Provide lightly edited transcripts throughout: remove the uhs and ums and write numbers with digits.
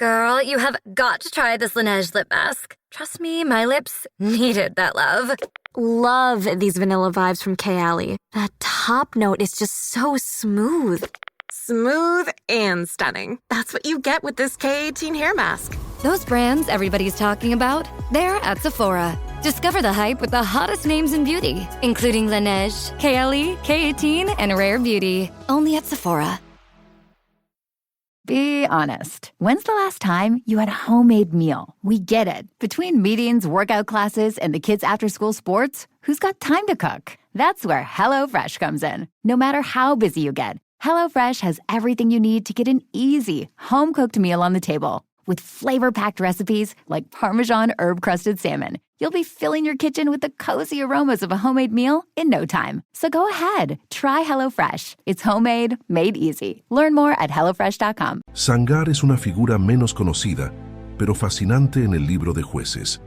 Girl, you have got to try this Laneige lip mask. Trust me, my lips needed that love. Love these vanilla vibes from Kayali. That top note is just so smooth. Smooth and stunning. That's what you get with this K18 hair mask. Those brands everybody's talking about, they're at Sephora. Discover the hype with the hottest names in beauty, including Laneige, Kayali, K18, and Rare Beauty. Only at Sephora. Be honest. When's the last time you had a homemade meal? We get it. Between meetings, workout classes, and the kids' after-school sports, who's got time to cook? That's where HelloFresh comes in. No matter how busy you get, HelloFresh has everything you need to get an easy, home-cooked meal on the table. With flavor-packed recipes like Parmesan herb-crusted salmon, you'll be filling your kitchen with the cozy aromas of a homemade meal in no time. So go ahead, try HelloFresh. It's homemade, made easy. Learn more at HelloFresh.com. Sangar es una figura menos conocida, pero fascinante en el libro de Jueces.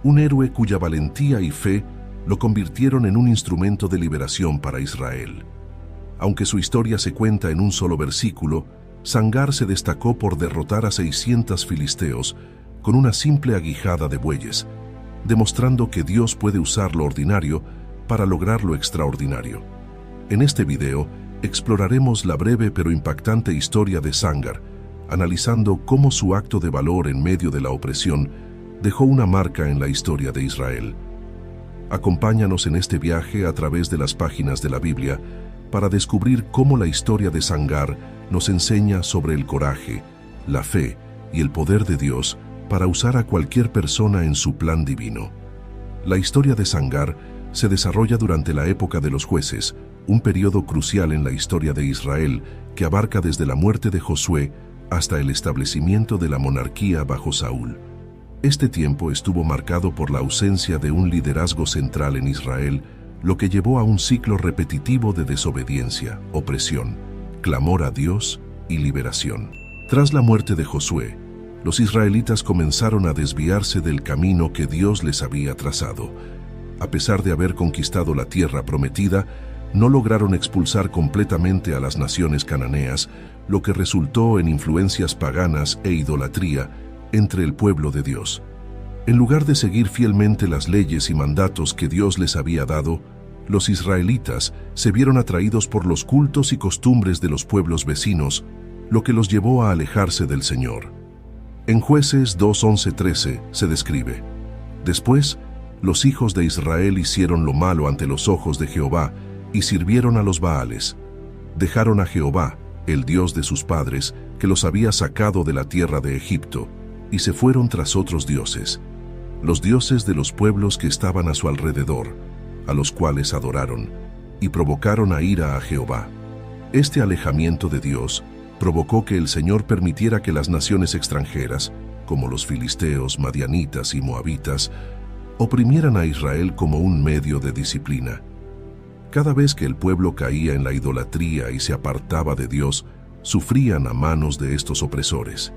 Un héroe cuya valentía y fe lo convirtieron en un instrumento de liberación para Israel. Aunque su historia se cuenta en un solo versículo, Sangar se destacó por derrotar a 600 filisteos con una simple aguijada de bueyes, demostrando que Dios puede usar lo ordinario para lograr lo extraordinario. En este video exploraremos la breve pero impactante historia de Sangar, analizando cómo su acto de valor en medio de la opresión dejó una marca en la historia de Israel. Acompáñanos en este viaje a través de las páginas de la Biblia para descubrir cómo la historia de Sangar nos enseña sobre el coraje, la fe y el poder de Dios para usar a cualquier persona en su plan divino. La historia de Sangar se desarrolla durante la época de los jueces, un periodo crucial en la historia de Israel que abarca desde la muerte de Josué hasta el establecimiento de la monarquía bajo Saúl. Este tiempo estuvo marcado por la ausencia de un liderazgo central en Israel, lo que llevó a un ciclo repetitivo de desobediencia, opresión, clamor a Dios y liberación. Tras la muerte de Josué, los israelitas comenzaron a desviarse del camino que Dios les había trazado. A pesar de haber conquistado la tierra prometida, no lograron expulsar completamente a las naciones cananeas, lo que resultó en influencias paganas e idolatría entre el pueblo de Dios. En lugar de seguir fielmente las leyes y mandatos que Dios les había dado, los israelitas se vieron atraídos por los cultos y costumbres de los pueblos vecinos, lo que los llevó a alejarse del Señor. En Jueces 2:11-13 se describe: Después, los hijos de Israel hicieron lo malo ante los ojos de Jehová y sirvieron a los Baales. Dejaron a Jehová, el Dios de sus padres, que los había sacado de la tierra de Egipto, y se fueron tras otros dioses, los dioses de los pueblos que estaban a su alrededor, a los cuales adoraron, y provocaron a ira a Jehová. Este alejamiento de Dios provocó que el Señor permitiera que las naciones extranjeras, como los filisteos, madianitas y moabitas, oprimieran a Israel como un medio de disciplina. Cada vez que el pueblo caía en la idolatría y se apartaba de Dios, sufrían a manos de estos opresores.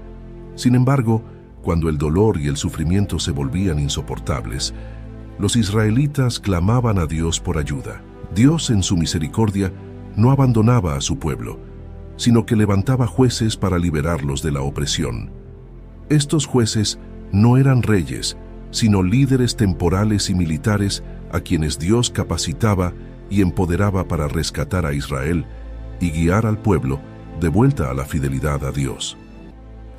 Sin embargo, cuando el dolor y el sufrimiento se volvían insoportables, los israelitas clamaban a Dios por ayuda. Dios, en su misericordia, no abandonaba a su pueblo, sino que levantaba jueces para liberarlos de la opresión. Estos jueces no eran reyes, sino líderes temporales y militares a quienes Dios capacitaba y empoderaba para rescatar a Israel y guiar al pueblo de vuelta a la fidelidad a Dios.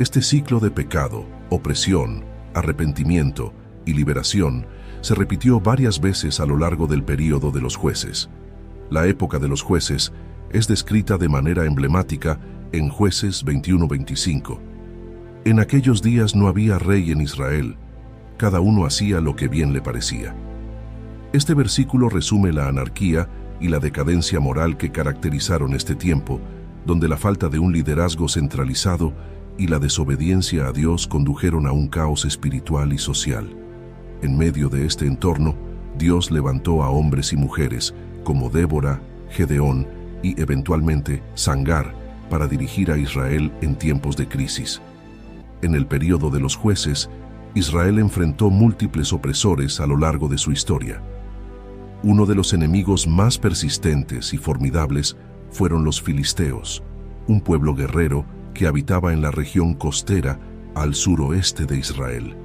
Este ciclo de pecado, opresión, arrepentimiento y liberación se repitió varias veces a lo largo del período de los jueces. La época de los jueces es descrita de manera emblemática en Jueces 21-25. En aquellos días no había rey en Israel, cada uno hacía lo que bien le parecía. Este versículo resume la anarquía y la decadencia moral que caracterizaron este tiempo, donde la falta de un liderazgo centralizado y la desobediencia a Dios condujeron a un caos espiritual y social. En medio de este entorno, Dios levantó a hombres y mujeres como Débora, Gedeón y eventualmente Sangar para dirigir a Israel en tiempos de crisis. En el período de los jueces, Israel enfrentó múltiples opresores a lo largo de su historia. Uno de los enemigos más persistentes y formidables fueron los filisteos, un pueblo guerrero que habitaba en la región costera al suroeste de Israel.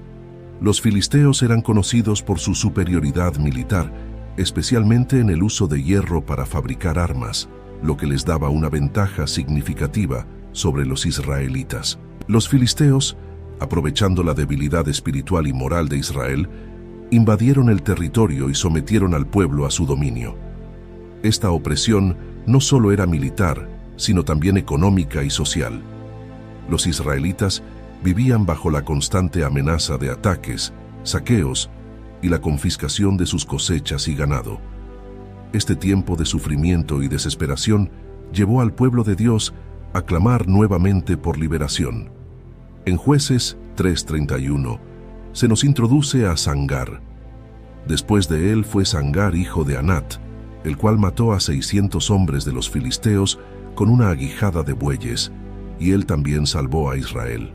Los filisteos eran conocidos por su superioridad militar, especialmente en el uso de hierro para fabricar armas, lo que les daba una ventaja significativa sobre los israelitas. Los filisteos, aprovechando la debilidad espiritual y moral de Israel, invadieron el territorio y sometieron al pueblo a su dominio. Esta opresión no solo era militar, sino también económica y social. Los israelitas vivían bajo la constante amenaza de ataques, saqueos y la confiscación de sus cosechas y ganado. Este tiempo de sufrimiento y desesperación llevó al pueblo de Dios a clamar nuevamente por liberación. En Jueces 3:31 se nos introduce a Sangar. Después de él fue Sangar hijo de Anat, el cual mató a 600 hombres de los filisteos con una aguijada de bueyes, y él también salvó a Israel.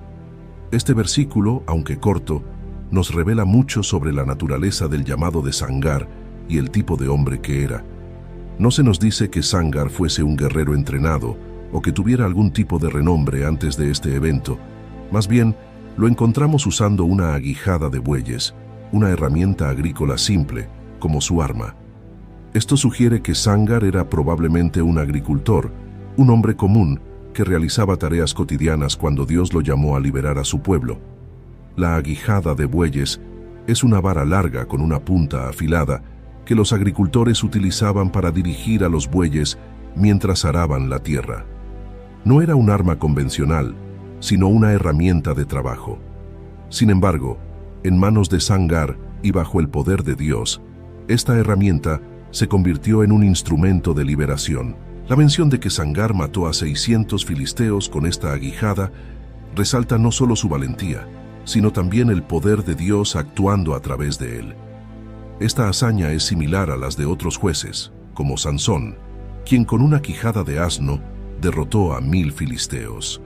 Este versículo, aunque corto, nos revela mucho sobre la naturaleza del llamado de Sangar y el tipo de hombre que era. No se nos dice que Sangar fuese un guerrero entrenado o que tuviera algún tipo de renombre antes de este evento. Más bien, lo encontramos usando una aguijada de bueyes, una herramienta agrícola simple, como su arma. Esto sugiere que Sangar era probablemente un agricultor, un hombre común que realizaba tareas cotidianas cuando Dios lo llamó a liberar a su pueblo. La aguijada de bueyes es una vara larga con una punta afilada que los agricultores utilizaban para dirigir a los bueyes mientras araban la tierra. No era un arma convencional, sino una herramienta de trabajo. Sin embargo, en manos de Sangar y bajo el poder de Dios, esta herramienta se convirtió en un instrumento de liberación. La mención de que Sangar mató a 600 filisteos con esta aguijada resalta no solo su valentía, sino también el poder de Dios actuando a través de él. Esta hazaña es similar a las de otros jueces, como Sansón, quien con una quijada de asno derrotó a 1000 filisteos.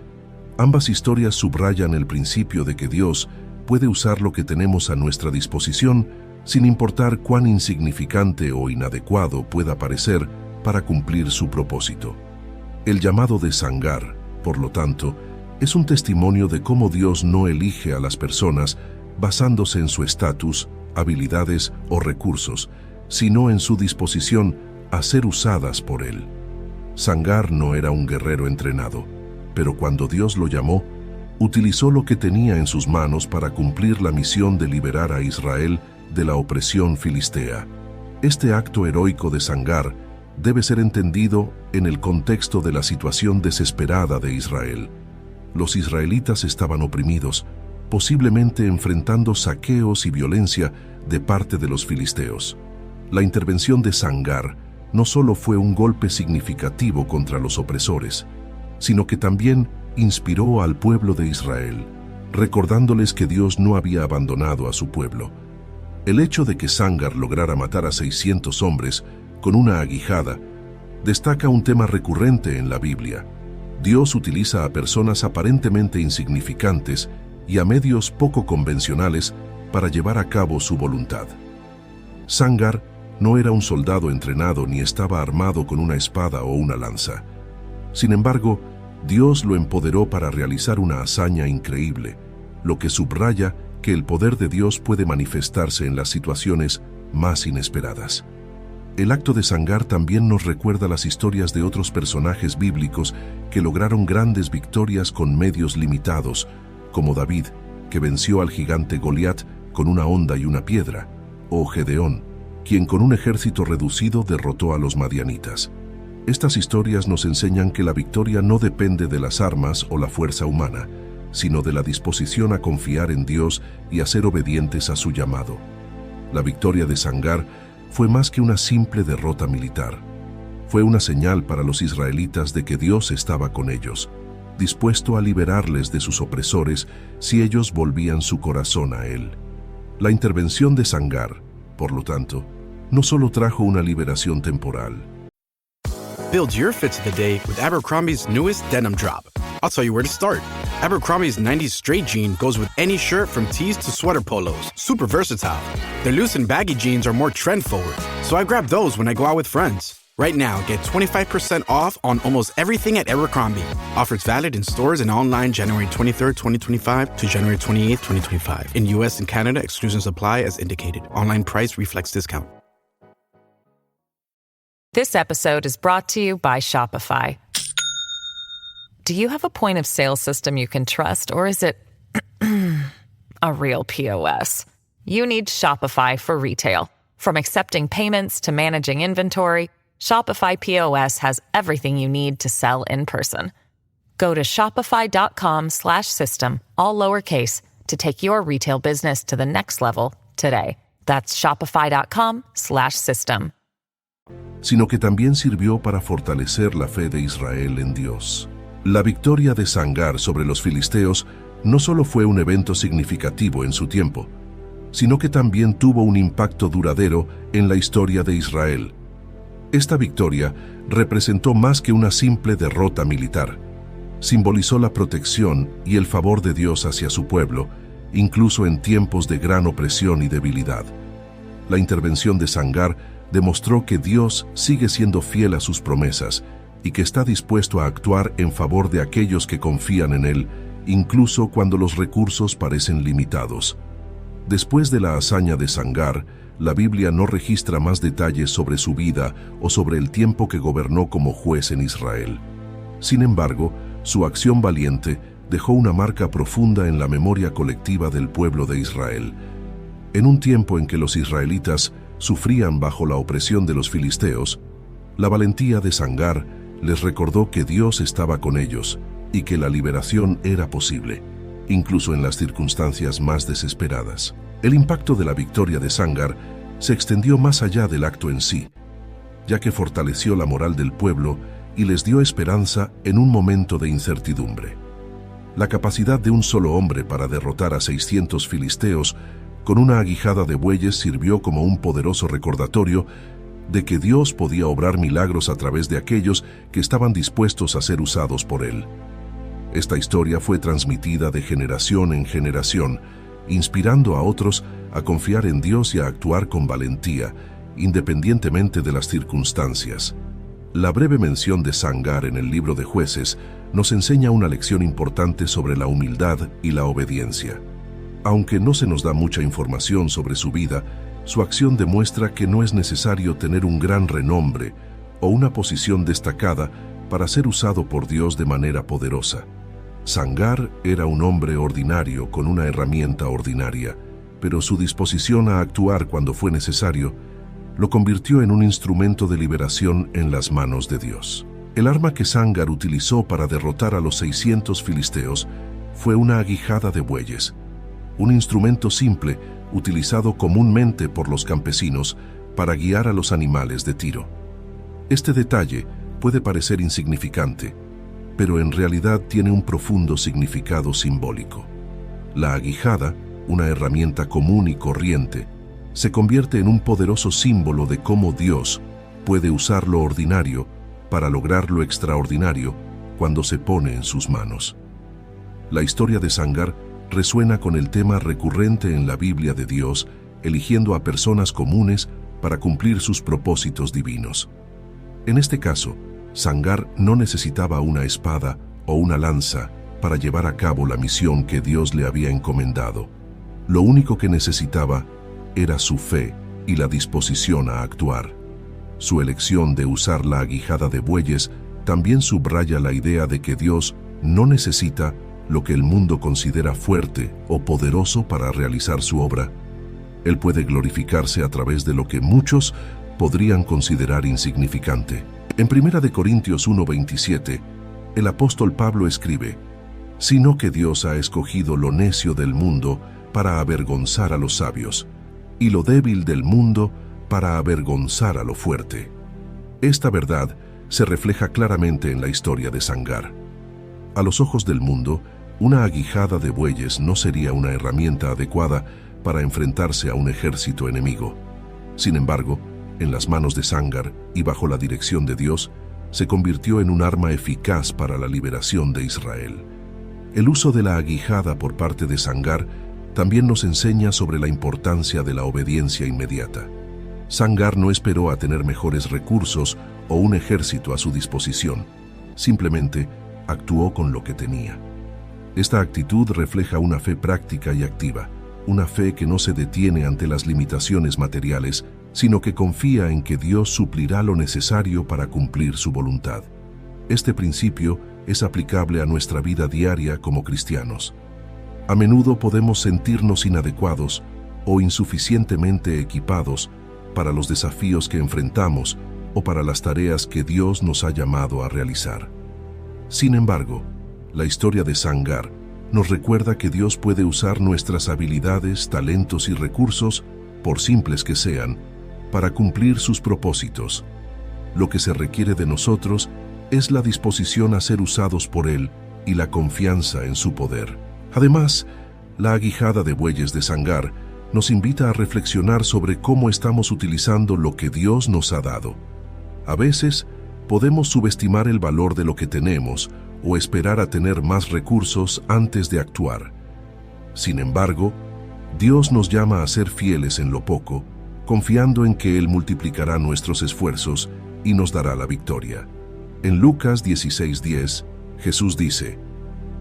Ambas historias subrayan el principio de que Dios puede usar lo que tenemos a nuestra disposición sin importar cuán insignificante o inadecuado pueda parecer para cumplir su propósito. El llamado de Sangar, por lo tanto, es un testimonio de cómo Dios no elige a las personas basándose en su estatus, habilidades o recursos, sino en su disposición a ser usadas por Él. Sangar no era un guerrero entrenado, pero cuando Dios lo llamó, utilizó lo que tenía en sus manos para cumplir la misión de liberar a Israel de la opresión filistea. Este acto heroico de Sangar debe ser entendido en el contexto de la situación desesperada de Israel. Los israelitas estaban oprimidos, posiblemente enfrentando saqueos y violencia de parte de los filisteos. La intervención de Sangar no solo fue un golpe significativo contra los opresores, sino que también inspiró al pueblo de Israel, recordándoles que Dios no había abandonado a su pueblo. El hecho de que Sangar lograra matar a 600 hombres con una aguijada destaca un tema recurrente en la Biblia. Dios utiliza a personas aparentemente insignificantes y a medios poco convencionales para llevar a cabo su voluntad. Sangar no era un soldado entrenado ni estaba armado con una espada o una lanza. Sin embargo, Dios lo empoderó para realizar una hazaña increíble, lo que subraya que el poder de Dios puede manifestarse en las situaciones más inesperadas. El acto de Sangar también nos recuerda las historias de otros personajes bíblicos que lograron grandes victorias con medios limitados, como David, que venció al gigante Goliat con una honda y una piedra, o Gedeón, quien con un ejército reducido derrotó a los madianitas. Estas historias nos enseñan que la victoria no depende de las armas o la fuerza humana, sino de la disposición a confiar en Dios y a ser obedientes a su llamado. La victoria de Sangar fue más que una simple derrota militar. Fue una señal para los israelitas de que Dios estaba con ellos, dispuesto a liberarles de sus opresores si ellos volvían su corazón a Él. La intervención de Sangar, por lo tanto, no solo trajo una liberación temporal. Build your fit to the day with Abercrombie's newest denim drop. I'll tell you where to start. Abercrombie's 90s straight jean goes with any shirt from tees to sweater polos. Super versatile. Their loose and baggy jeans are more trend forward, so I grab those when I go out with friends. Right now, get 25% off on almost everything at Abercrombie. Offers valid in stores and online January 23rd, 2025 to January 28th, 2025. In U.S. and Canada, exclusions apply as indicated. Online price reflects discount. This episode is brought to you by Shopify. Do you have a point of sale system you can trust, or is it a real POS? You need Shopify for retail. From accepting payments to managing inventory, Shopify POS has everything you need to sell in person. Go to shopify.com/system, all lowercase, to take your retail business to the next level today. That's shopify.com/system. Sino que también sirvió para fortalecer la fe de Israel en Dios. La victoria de Sangar sobre los filisteos no solo fue un evento significativo en su tiempo, sino que también tuvo un impacto duradero en la historia de Israel. Esta victoria representó más que una simple derrota militar. Simbolizó la protección y el favor de Dios hacia su pueblo, incluso en tiempos de gran opresión y debilidad. La intervención de Sangar demostró que Dios sigue siendo fiel a sus promesas y que está dispuesto a actuar en favor de aquellos que confían en Él, incluso cuando los recursos parecen limitados. Después de la hazaña de Sangar, la Biblia no registra más detalles sobre su vida o sobre el tiempo que gobernó como juez en Israel. Sin embargo, su acción valiente dejó una marca profunda en la memoria colectiva del pueblo de Israel. En un tiempo en que los israelitas sufrían bajo la opresión de los filisteos, la valentía de Sangar les recordó que Dios estaba con ellos y que la liberación era posible, incluso en las circunstancias más desesperadas. El impacto de la victoria de Sangar se extendió más allá del acto en sí, ya que fortaleció la moral del pueblo y les dio esperanza en un momento de incertidumbre. La capacidad de un solo hombre para derrotar a 600 filisteos con una aguijada de bueyes sirvió como un poderoso recordatorio de que Dios podía obrar milagros a través de aquellos que estaban dispuestos a ser usados por Él. Esta historia fue transmitida de generación en generación, inspirando a otros a confiar en Dios y a actuar con valentía, independientemente de las circunstancias. La breve mención de Sangar en el libro de Jueces nos enseña una lección importante sobre la humildad y la obediencia. Aunque no se nos da mucha información sobre su vida, su acción demuestra que no es necesario tener un gran renombre o una posición destacada para ser usado por Dios de manera poderosa. Sangar era un hombre ordinario con una herramienta ordinaria, pero su disposición a actuar cuando fue necesario lo convirtió en un instrumento de liberación en las manos de Dios. El arma que Sangar utilizó para derrotar a los 600 filisteos fue una aguijada de bueyes, un instrumento simple utilizado comúnmente por los campesinos para guiar a los animales de tiro. Este detalle puede parecer insignificante, pero en realidad tiene un profundo significado simbólico. La aguijada, una herramienta común y corriente, se convierte en un poderoso símbolo de cómo Dios puede usar lo ordinario para lograr lo extraordinario cuando se pone en sus manos. La historia de Sangar resuena con el tema recurrente en la Biblia de Dios, eligiendo a personas comunes para cumplir sus propósitos divinos. En este caso, Sangar no necesitaba una espada o una lanza para llevar a cabo la misión que Dios le había encomendado. Lo único que necesitaba era su fe y la disposición a actuar. Su elección de usar la aguijada de bueyes también subraya la idea de que Dios no necesita lo que el mundo considera fuerte o poderoso para realizar su obra. Él puede glorificarse a través de lo que muchos podrían considerar insignificante. En 1 Corintios 1:27, el apóstol Pablo escribe: «Sino que Dios ha escogido lo necio del mundo para avergonzar a los sabios, y lo débil del mundo para avergonzar a lo fuerte». Esta verdad se refleja claramente en la historia de Sangar. A los ojos del mundo, una aguijada de bueyes no sería una herramienta adecuada para enfrentarse a un ejército enemigo. Sin embargo, en las manos de Sangar y bajo la dirección de Dios, se convirtió en un arma eficaz para la liberación de Israel. El uso de la aguijada por parte de Sangar también nos enseña sobre la importancia de la obediencia inmediata. Sangar no esperó a tener mejores recursos o un ejército a su disposición. Simplemente actuó con lo que tenía. Esta actitud refleja una fe práctica y activa, una fe que no se detiene ante las limitaciones materiales, sino que confía en que Dios suplirá lo necesario para cumplir su voluntad. Este principio es aplicable a nuestra vida diaria como cristianos. A menudo podemos sentirnos inadecuados o insuficientemente equipados para los desafíos que enfrentamos o para las tareas que Dios nos ha llamado a realizar. Sin embargo, la historia de Sangar nos recuerda que Dios puede usar nuestras habilidades, talentos y recursos, por simples que sean, para cumplir sus propósitos. Lo que se requiere de nosotros es la disposición a ser usados por Él y la confianza en su poder. Además, la aguijada de bueyes de Sangar nos invita a reflexionar sobre cómo estamos utilizando lo que Dios nos ha dado. A veces, podemos subestimar el valor de lo que tenemos o esperar a tener más recursos antes de actuar. Sin embargo, Dios nos llama a ser fieles en lo poco, confiando en que Él multiplicará nuestros esfuerzos y nos dará la victoria. En Lucas 16:10, Jesús dice: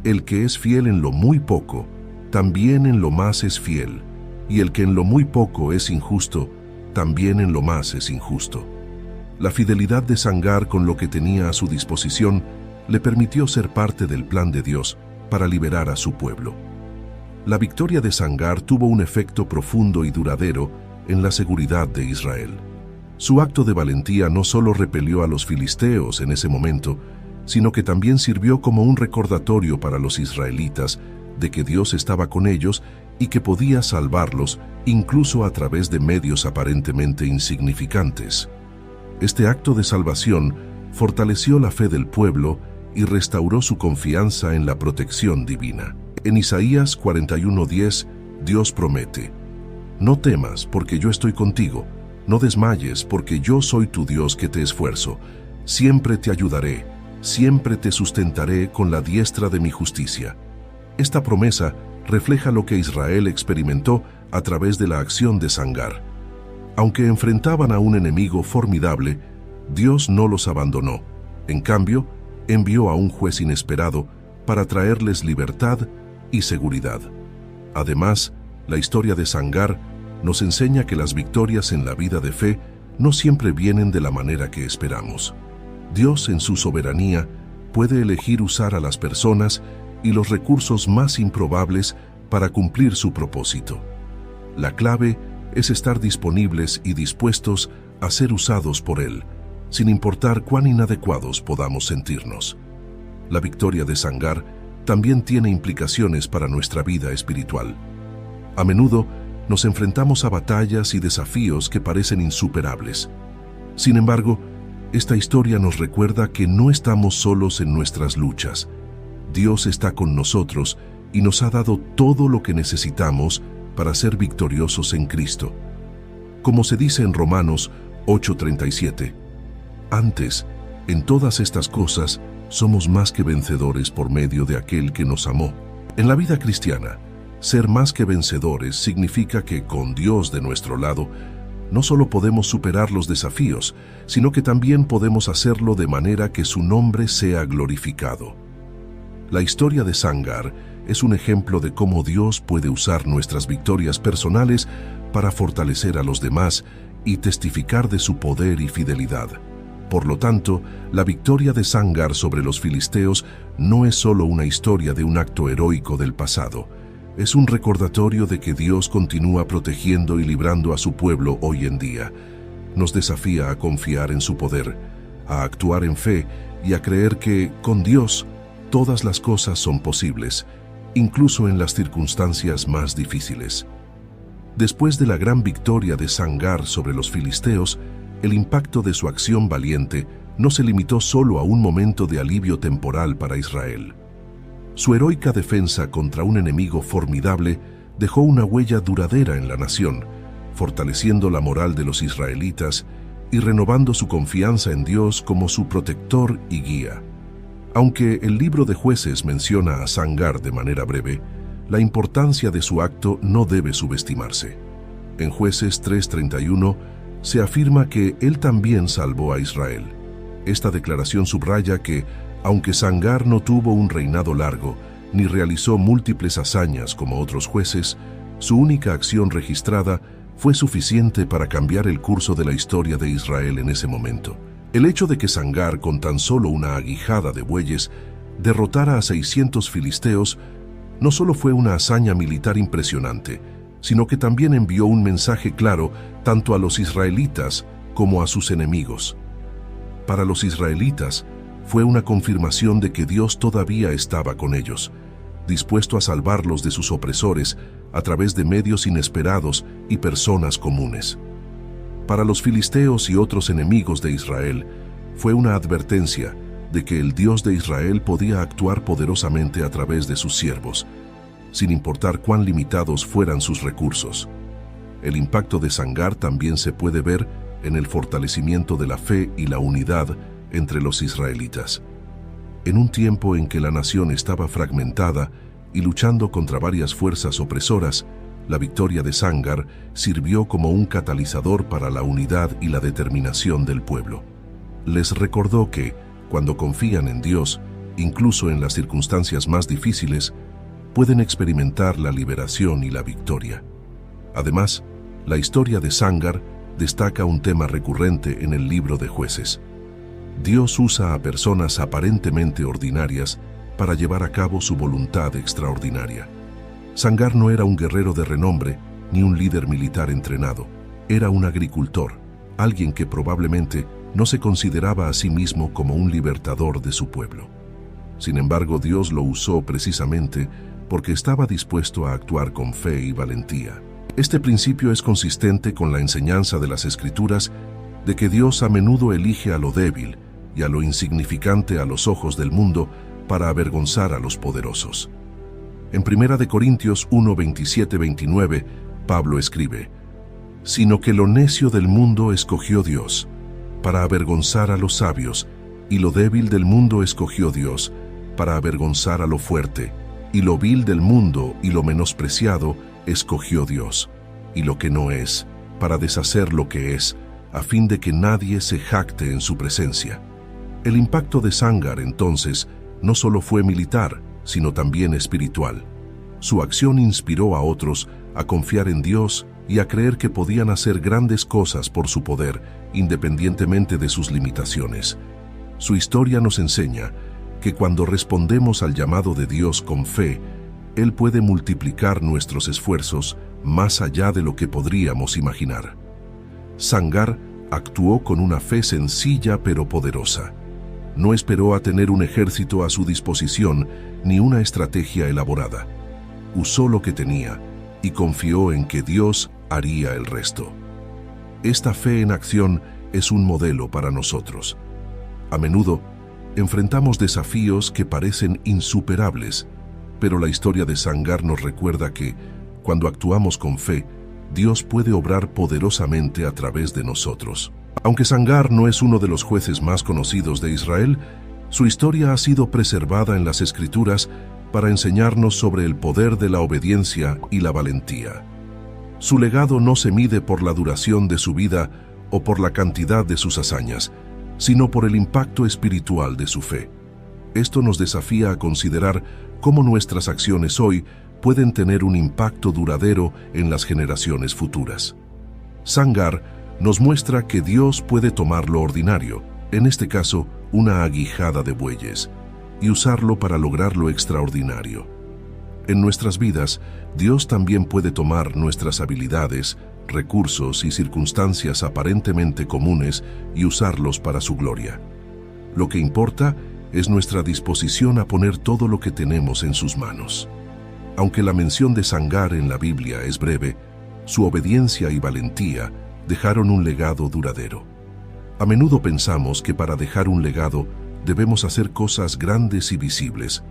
«El que es fiel en lo muy poco, también en lo más es fiel, y el que en lo muy poco es injusto, también en lo más es injusto». La fidelidad de Sangar con lo que tenía a su disposición le permitió ser parte del plan de Dios para liberar a su pueblo. La victoria de Sangar tuvo un efecto profundo y duradero en la seguridad de Israel. Su acto de valentía no solo repelió a los filisteos en ese momento, sino que también sirvió como un recordatorio para los israelitas de que Dios estaba con ellos y que podía salvarlos incluso a través de medios aparentemente insignificantes. Este acto de salvación fortaleció la fe del pueblo y restauró su confianza en la protección divina. En Isaías 41:10, Dios promete: «No temas, porque yo estoy contigo. No desmayes, porque yo soy tu Dios que te esfuerzo. Siempre te ayudaré, siempre te sustentaré con la diestra de mi justicia». Esta promesa refleja lo que Israel experimentó a través de la acción de Sangar. Aunque enfrentaban a un enemigo formidable, Dios no los abandonó. En cambio, envió a un juez inesperado para traerles libertad y seguridad. Además, la historia de Sangar nos enseña que las victorias en la vida de fe no siempre vienen de la manera que esperamos. Dios, en su soberanía, puede elegir usar a las personas y los recursos más improbables para cumplir su propósito. La clave es estar disponibles y dispuestos a ser usados por Él, sin importar cuán inadecuados podamos sentirnos. La victoria de Sangar también tiene implicaciones para nuestra vida espiritual. A menudo nos enfrentamos a batallas y desafíos que parecen insuperables. Sin embargo, esta historia nos recuerda que no estamos solos en nuestras luchas. Dios está con nosotros y nos ha dado todo lo que necesitamos para ser victoriosos en Cristo. Como se dice en Romanos 8:37, «Antes, en todas estas cosas, somos más que vencedores por medio de aquel que nos amó». En la vida cristiana, ser más que vencedores significa que con Dios de nuestro lado, no solo podemos superar los desafíos, sino que también podemos hacerlo de manera que su nombre sea glorificado. La historia de Sangar es un ejemplo de cómo Dios puede usar nuestras victorias personales para fortalecer a los demás y testificar de su poder y fidelidad. Por lo tanto, la victoria de Sangar sobre los filisteos no es solo una historia de un acto heroico del pasado, es un recordatorio de que Dios continúa protegiendo y librando a su pueblo hoy en día. Nos desafía a confiar en su poder, a actuar en fe y a creer que, con Dios, todas las cosas son posibles, incluso en las circunstancias más difíciles. Después de la gran victoria de Sangar sobre los filisteos, el impacto de su acción valiente no se limitó solo a un momento de alivio temporal para Israel. Su heroica defensa contra un enemigo formidable dejó una huella duradera en la nación, fortaleciendo la moral de los israelitas y renovando su confianza en Dios como su protector y guía. Aunque el libro de Jueces menciona a Sangar de manera breve, la importancia de su acto no debe subestimarse. En Jueces 3:31 se afirma que él también salvó a Israel. Esta declaración subraya que, aunque Sangar no tuvo un reinado largo, ni realizó múltiples hazañas como otros jueces, su única acción registrada fue suficiente para cambiar el curso de la historia de Israel en ese momento. El hecho de que Sangar, con tan solo una aguijada de bueyes, derrotara a 600 filisteos, no solo fue una hazaña militar impresionante, sino que también envió un mensaje claro tanto a los israelitas como a sus enemigos. Para los israelitas, fue una confirmación de que Dios todavía estaba con ellos, dispuesto a salvarlos de sus opresores a través de medios inesperados y personas comunes. Para los filisteos y otros enemigos de Israel, fue una advertencia de que el Dios de Israel podía actuar poderosamente a través de sus siervos, sin importar cuán limitados fueran sus recursos. El impacto de Sangar también se puede ver en el fortalecimiento de la fe y la unidad entre los israelitas. En un tiempo en que la nación estaba fragmentada y luchando contra varias fuerzas opresoras, la victoria de Sangar sirvió como un catalizador para la unidad y la determinación del pueblo. Les recordó que, cuando confían en Dios, incluso en las circunstancias más difíciles, pueden experimentar la liberación y la victoria. Además, la historia de Sangar destaca un tema recurrente en el libro de Jueces. Dios usa a personas aparentemente ordinarias para llevar a cabo su voluntad extraordinaria. Sangar no era un guerrero de renombre ni un líder militar entrenado. Era un agricultor, alguien que probablemente no se consideraba a sí mismo como un libertador de su pueblo. Sin embargo, Dios lo usó precisamente porque estaba dispuesto a actuar con fe y valentía. Este principio es consistente con la enseñanza de las Escrituras de que Dios a menudo elige a lo débil y a lo insignificante a los ojos del mundo para avergonzar a los poderosos. En 1 Corintios 1, 27-29, Pablo escribe: «Sino que lo necio del mundo escogió Dios, para avergonzar a los sabios, y lo débil del mundo escogió Dios, para avergonzar a lo fuerte, y lo vil del mundo y lo menospreciado escogió Dios, y lo que no es, para deshacer lo que es, a fin de que nadie se jacte en su presencia». El impacto de Sangar, entonces, no solo fue militar, sino también espiritual. Su acción inspiró a otros a confiar en Dios y a creer que podían hacer grandes cosas por su poder, independientemente de sus limitaciones. Su historia nos enseña que cuando respondemos al llamado de Dios con fe, Él puede multiplicar nuestros esfuerzos más allá de lo que podríamos imaginar. Sangar actuó con una fe sencilla pero poderosa. No esperó a tener un ejército a su disposición ni una estrategia elaborada. Usó lo que tenía y confió en que Dios haría el resto. Esta fe en acción es un modelo para nosotros. A menudo, enfrentamos desafíos que parecen insuperables, pero la historia de Sangar nos recuerda que, cuando actuamos con fe, Dios puede obrar poderosamente a través de nosotros. Aunque Sangar no es uno de los jueces más conocidos de Israel, su historia ha sido preservada en las Escrituras para enseñarnos sobre el poder de la obediencia y la valentía. Su legado no se mide por la duración de su vida o por la cantidad de sus hazañas, sino por el impacto espiritual de su fe. Esto nos desafía a considerar cómo nuestras acciones hoy pueden tener un impacto duradero en las generaciones futuras. Sangar nos muestra que Dios puede tomar lo ordinario, en este caso una aguijada de bueyes, y usarlo para lograr lo extraordinario. En nuestras vidas, Dios también puede tomar nuestras habilidades, recursos y circunstancias aparentemente comunes y usarlos para su gloria. Lo que importa es nuestra disposición a poner todo lo que tenemos en sus manos. Aunque la mención de Sangar en la Biblia es breve, su obediencia y valentía dejaron un legado duradero. A menudo pensamos que para dejar un legado debemos hacer cosas grandes y visibles,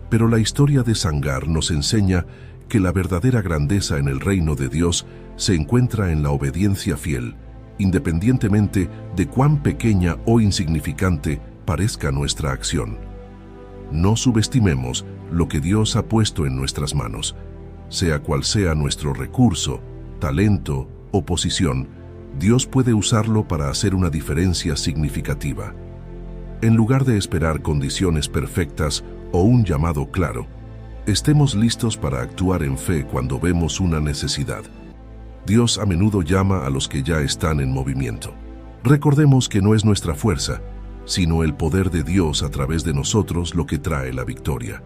pero la historia de Sangar nos enseña que la verdadera grandeza en el reino de Dios se encuentra en la obediencia fiel, independientemente de cuán pequeña o insignificante parezca nuestra acción. No subestimemos lo que Dios ha puesto en nuestras manos, sea cual sea nuestro recurso, talento o posición. Dios puede usarlo para hacer una diferencia significativa. En lugar de esperar condiciones perfectas o un llamado claro, estemos listos para actuar en fe cuando vemos una necesidad. Dios a menudo llama a los que ya están en movimiento. Recordemos que no es nuestra fuerza, sino el poder de Dios a través de nosotros lo que trae la victoria.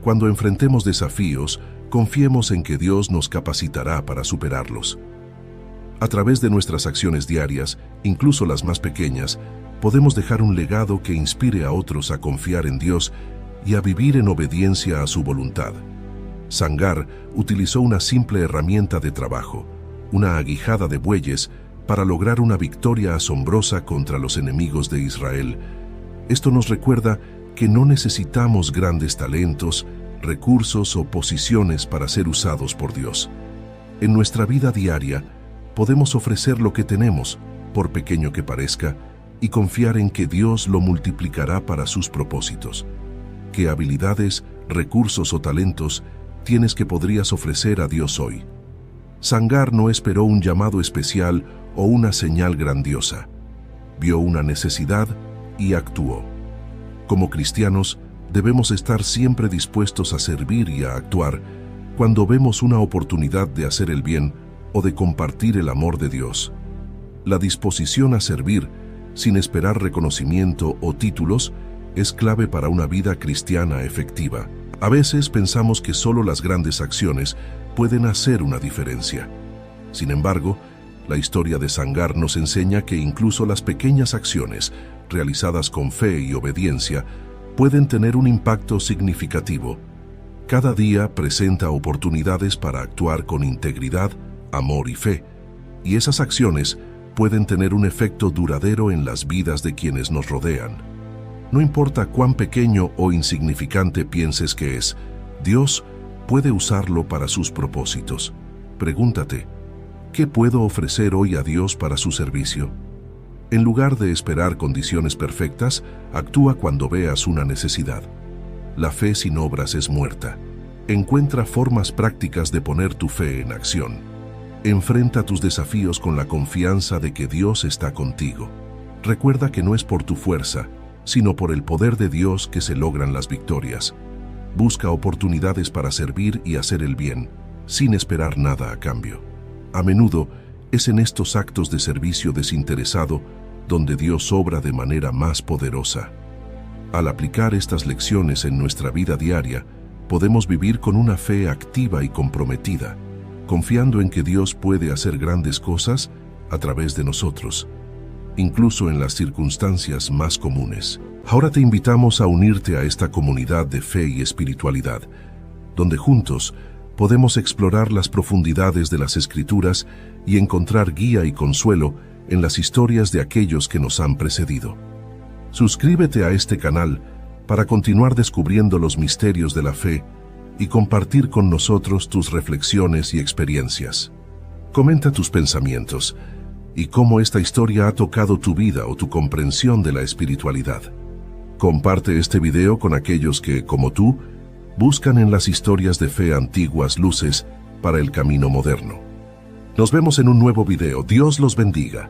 Cuando enfrentemos desafíos, confiemos en que Dios nos capacitará para superarlos. A través de nuestras acciones diarias, incluso las más pequeñas, podemos dejar un legado que inspire a otros a confiar en Dios y a vivir en obediencia a su voluntad. Sangar utilizó una simple herramienta de trabajo, una aguijada de bueyes, para lograr una victoria asombrosa contra los enemigos de Israel. Esto nos recuerda que no necesitamos grandes talentos, recursos o posiciones para ser usados por Dios. En nuestra vida diaria, podemos ofrecer lo que tenemos, por pequeño que parezca, y confiar en que Dios lo multiplicará para sus propósitos. ¿Qué habilidades, recursos o talentos tienes que podrías ofrecer a Dios hoy? Sangar no esperó un llamado especial o una señal grandiosa. Vio una necesidad y actuó. Como cristianos, debemos estar siempre dispuestos a servir y a actuar cuando vemos una oportunidad de hacer el bien o de compartir el amor de Dios. La disposición a servir, sin esperar reconocimiento o títulos, es clave para una vida cristiana efectiva. A veces pensamos que solo las grandes acciones pueden hacer una diferencia. Sin embargo, la historia de Sangar nos enseña que incluso las pequeñas acciones, realizadas con fe y obediencia, pueden tener un impacto significativo. Cada día presenta oportunidades para actuar con integridad, amor y fe, y esas acciones pueden tener un efecto duradero en las vidas de quienes nos rodean. No importa cuán pequeño o insignificante pienses que es, Dios puede usarlo para sus propósitos. Pregúntate, ¿qué puedo ofrecer hoy a Dios para su servicio? En lugar de esperar condiciones perfectas, actúa cuando veas una necesidad. La fe sin obras es muerta. Encuentra formas prácticas de poner tu fe en acción. Enfrenta tus desafíos con la confianza de que Dios está contigo. Recuerda que no es por tu fuerza, sino por el poder de Dios que se logran las victorias. Busca oportunidades para servir y hacer el bien, sin esperar nada a cambio. A menudo es en estos actos de servicio desinteresado donde Dios obra de manera más poderosa. Al aplicar estas lecciones en nuestra vida diaria, podemos vivir con una fe activa y comprometida, confiando en que Dios puede hacer grandes cosas a través de nosotros, incluso en las circunstancias más comunes. Ahora te invitamos a unirte a esta comunidad de fe y espiritualidad, donde juntos podemos explorar las profundidades de las Escrituras y encontrar guía y consuelo en las historias de aquellos que nos han precedido. Suscríbete a este canal para continuar descubriendo los misterios de la fe y compartir con nosotros tus reflexiones y experiencias. Comenta tus pensamientos y cómo esta historia ha tocado tu vida o tu comprensión de la espiritualidad. Comparte este video con aquellos que, como tú, buscan en las historias de fe antiguas luces para el camino moderno. Nos vemos en un nuevo video. Dios los bendiga.